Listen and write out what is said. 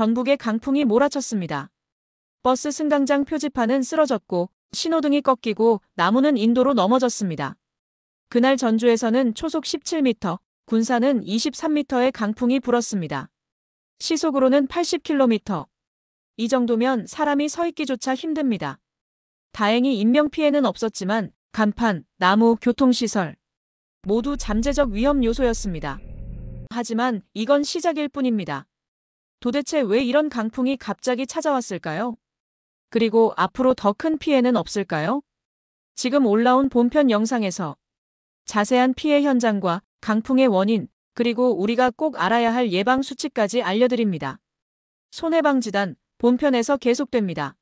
전국에 강풍이 몰아쳤습니다. 버스 승강장 표지판은 쓰러졌고 신호등이 꺾이고 나무는 인도로 넘어졌습니다. 그날 전주에서는 초속 17m, 군산은 23m의 강풍이 불었습니다. 시속으로는 80km. 이 정도면 사람이 서 있기조차 힘듭니다. 다행히 인명피해는 없었지만 간판, 나무, 교통시설 모두 잠재적 위험 요소였습니다. 하지만 이건 시작일 뿐입니다. 도대체 왜 이런 강풍이 갑자기 찾아왔을까요? 그리고 앞으로 더 큰 피해는 없을까요? 지금 올라온 본편 영상에서 자세한 피해 현장과 강풍의 원인, 그리고 우리가 꼭 알아야 할 예방 수칙까지 알려드립니다. 손해방지단 본편에서 계속됩니다.